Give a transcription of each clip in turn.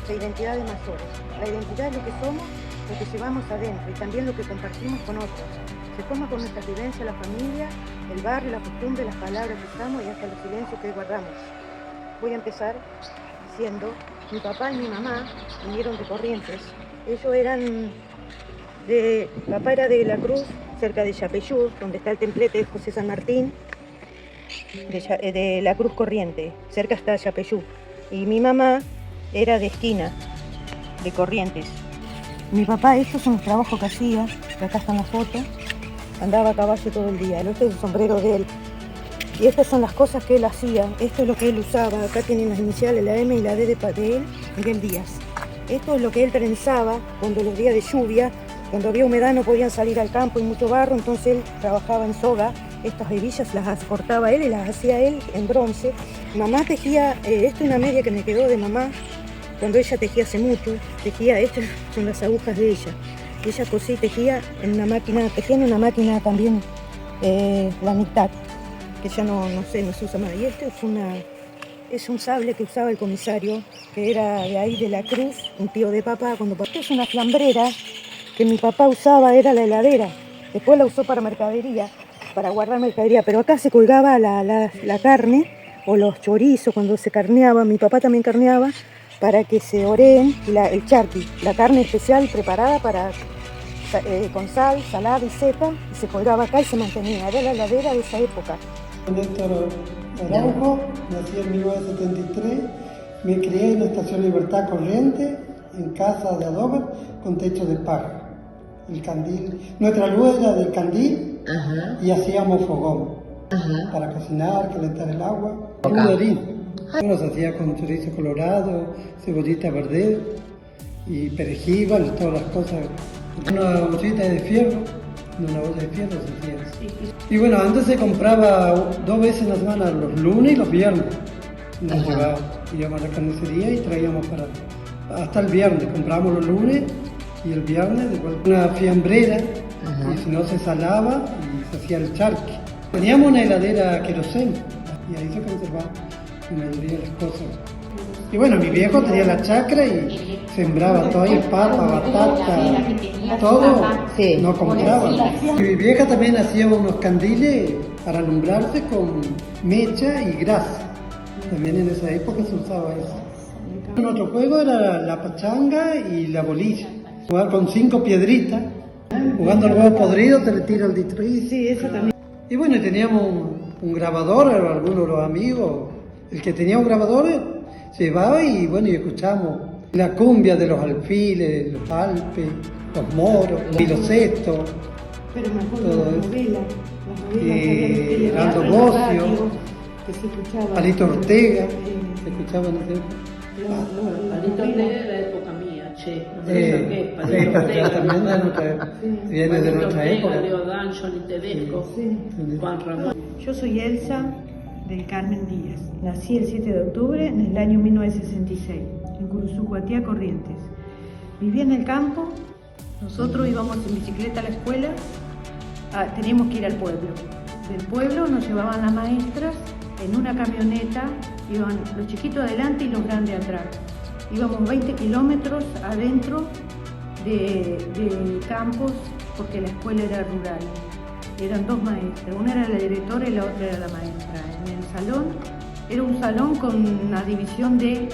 la identidad de mayores. La identidad es lo que somos, lo que llevamos adentro y también lo que compartimos con otros. Se forma con nuestra vivencia, la familia, el barrio, la costumbre, las palabras que usamos y hasta los silencios que guardamos. Voy a empezar diciendo, mi papá y mi mamá vinieron de Corrientes. Ellos eran papá era de La Cruz, cerca de Yapeyú, donde está el templete de José San Martín, de La Cruz Corriente, cerca está Yapeyú. Y mi mamá era de Esquina, de Corrientes. Mi papá, estos son los trabajos que hacía, acá están las fotos, andaba a caballo todo el día, este es el sombrero de él. Y estas son las cosas que él hacía, esto es lo que él usaba, acá tienen las iniciales, la M y la D de él, Miguel Díaz. Esto es lo que él trenzaba cuando los días de lluvia, cuando había humedad no podían salir al campo y mucho barro, entonces él trabajaba en soga, estas hebillas las cortaba él y las hacía él en bronce. Mamá tejía, esto es una media que me quedó de mamá, cuando ella tejía hace mucho, tejía, estas son las agujas de ella. Ella cosía y tejía en una máquina, tejía en una máquina también, la mitad, que ya no se usa más. Y este es un sable que usaba el comisario, que era de ahí de La Cruz, un tío de papá. Esto es una fiambrera que mi papá usaba, era la heladera. Después la usó para mercadería, para guardar mercadería, pero acá se colgaba la carne o los chorizos cuando se carneaba. Mi papá también carneaba para que se oreen el charqui, la carne especial preparada con sal, salada y seca, y se colgaba acá y se mantenía. Era la heladera de esa época. Néstor Araujo, nací en 1973, me crié en la Estación Libertad Corriente, en casa de adobe con techo de paja. El candil, nuestra luz era del candil. Ajá. Y hacíamos fogón. Ajá. Para cocinar, calentar el agua. Nos hacía con chorizo colorado, cebollita verde y perejil, todas las cosas. Una ollita de fierro, una olla de fierro se hacía. Y bueno, antes se compraba 2 veces en la semana, los lunes y los viernes. Nos llevaba, íbamos a la carnicería y traíamos hasta el viernes. Compramos los lunes y el viernes de una fiambrera. Ajá. Y si no se salaba y se hacía el charqui. Teníamos una heladera queroseno y ahí se conservaba la mayoría de las cosas. Y bueno, mi viejo tenía la chacra y sembraba todo ahí, papa, batata, todo, sí. No compraba. Y mi vieja también hacía unos candiles para alumbrarse con mecha y grasa. También en esa época se usaba eso. Otro juego era la pachanga y la bolilla. Jugar con 5 piedritas. Jugando al huevo podrido te le tira el ditro. Sí, eso también. Y bueno, teníamos un grabador, algunos de los amigos. El que tenía un grabador se llevaba y bueno, y escuchamos la cumbia de los alfiles, los alpes, los moros, y los cestos. Pero me acuerdo de las novelas. Aldo Bocio, Palito Ortega, se escuchaba en esa época. Palito Ortega era la época mía, che. No sé qué, Palito Ortega. También viene de nuestra época. Leo Dan, Johnny Tedesco, Juan Ramón. Yo soy Elsa del Carmen Díaz. Nací el 7 de octubre en el año 1966, en Curuzucuatía, Corrientes. Vivía en el campo, nosotros íbamos en bicicleta a la escuela, teníamos que ir al pueblo. Del pueblo nos llevaban las maestras en una camioneta, iban los chiquitos adelante y los grandes atrás. Íbamos 20 kilómetros adentro de campos porque la escuela era rural. Eran 2 maestras, una era la directora y la otra era la maestra. En el salón, era un salón con una división de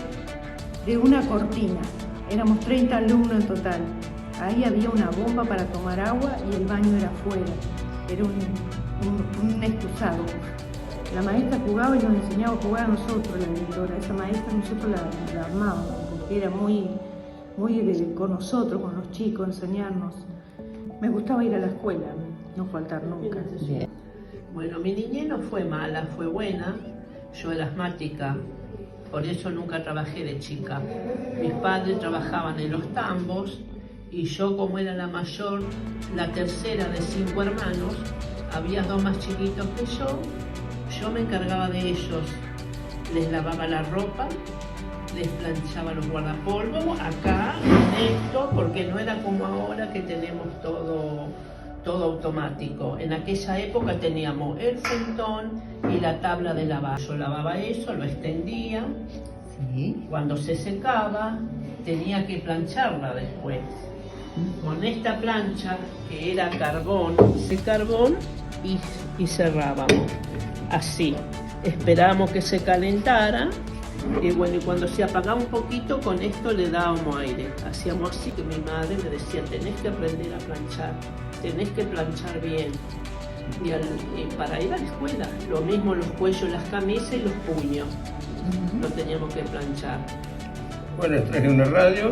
una cortina. Éramos 30 alumnos en total. Ahí había una bomba para tomar agua y el baño era afuera. Era un excusado. La maestra jugaba y nos enseñaba a jugar a nosotros, la directora. Esa maestra nosotros la armábamos, porque era muy con nosotros, con los chicos, enseñarnos. Me gustaba ir a la escuela, no faltar nunca. Bien. Bueno, mi niñez no fue mala, fue buena. Yo era asmática, por eso nunca trabajé de chica. Mis padres trabajaban en los tambos y yo, como era la mayor, la tercera de 5 hermanos, había 2 más chiquitos que yo me encargaba de ellos. Les lavaba la ropa, les planchaba los guardapolvos, acá, en esto, porque no era como ahora que tenemos todo automático. En aquella época teníamos el centón y la tabla de lavar. Yo lavaba eso, lo extendía Sí. Cuando se secaba, tenía que plancharla después. Con esta plancha, que era carbón y cerrábamos. Así. Esperábamos que se calentara. Y bueno, y cuando se apagaba un poquito, con esto le dábamos aire. Hacíamos así, que mi madre me decía, tenés que aprender a planchar, tenés que planchar bien. Y para ir a la escuela, lo mismo los cuellos, las camisas y los puños, lo teníamos que planchar. Bueno, traje una radio,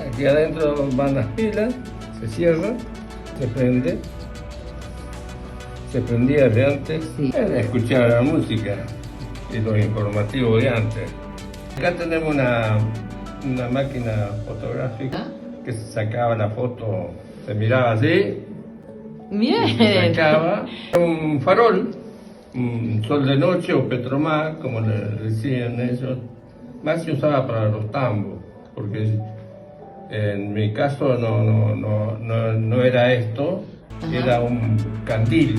aquí adentro van las pilas, se cierra, se prende. Se prendía de antes, Sí. Era escuchar la música y los informativos de antes. Acá tenemos una máquina fotográfica que se sacaba la foto, se miraba así, Bien. se sacaba un farol, un sol de noche o petromar, como le decían ellos, más se usaba para los tambos, porque en mi caso no era esto. Ajá. Era un candil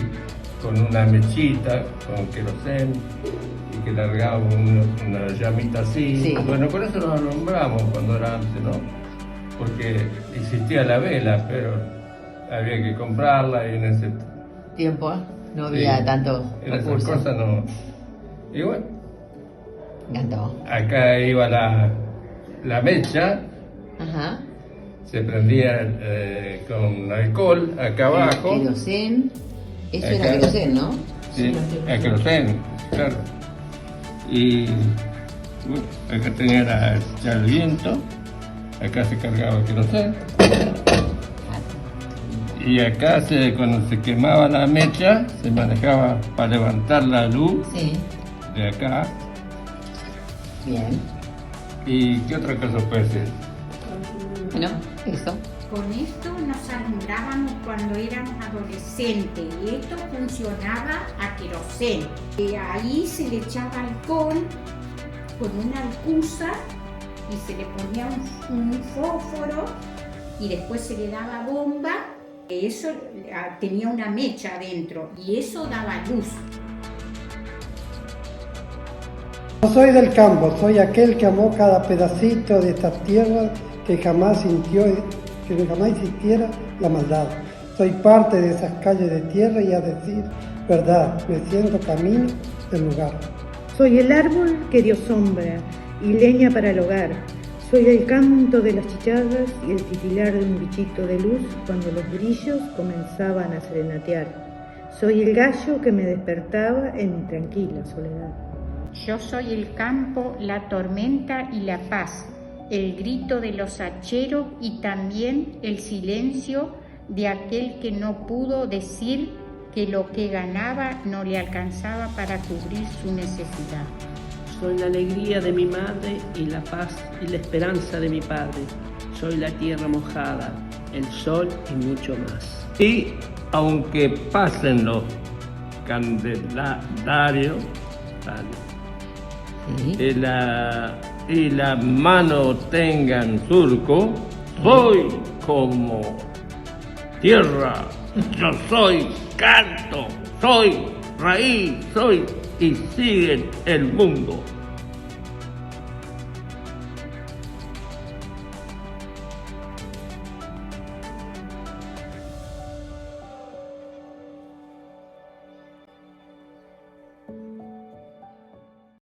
con una mechita, con querosén, y que largaba una llamita así. Sí. Bueno, con eso nos alumbramos cuando era antes, ¿no? Porque existía la vela, pero había que comprarla y en ese Tiempo, no había sí, tantos en esas recursos. cosas no. Y bueno, Me encantó. acá iba la mecha. Ajá. Se prendía con alcohol acá abajo. Querosén. Eso Acá. era querosén, ¿no? Sí, el querosén, claro. Y bueno, acá tenía ya el viento, acá se cargaba el querosén. Y acá cuando se quemaba la mecha, se manejaba para levantar la luz Sí. de acá. Bien. ¿Y qué otra cosa puede ser? Bueno, eso. Con esto nos alumbrábamos cuando éramos adolescentes y esto funcionaba a querosén. Ahí se le echaba alcohol con una alcusa y se le ponía un fósforo y después se le daba bomba. Eso tenía una mecha adentro y eso daba luz. No soy del campo, soy aquel que amó cada pedacito de esta tierra que jamás sintió, que jamás existiera la maldad. Soy parte de esas calles de tierra y a decir verdad, me siento camino del lugar. Soy el árbol que dio sombra y leña para el hogar. Soy el canto de las chicharras y el titilar de un bichito de luz cuando los grillos comenzaban a serenatear. Soy el gallo que me despertaba en mi tranquila soledad. Yo soy el campo, la tormenta y la paz, el grito de los hacheros y también el silencio de aquel que no pudo decir que lo que ganaba no le alcanzaba para cubrir su necesidad. Soy la alegría de mi madre y la paz y la esperanza de mi padre. Soy la tierra mojada, el sol y mucho más. Y aunque pasen los candelarios, Sí. y la mano tengan surco, soy como tierra, yo soy canto, soy raíz, soy y sigue el mundo.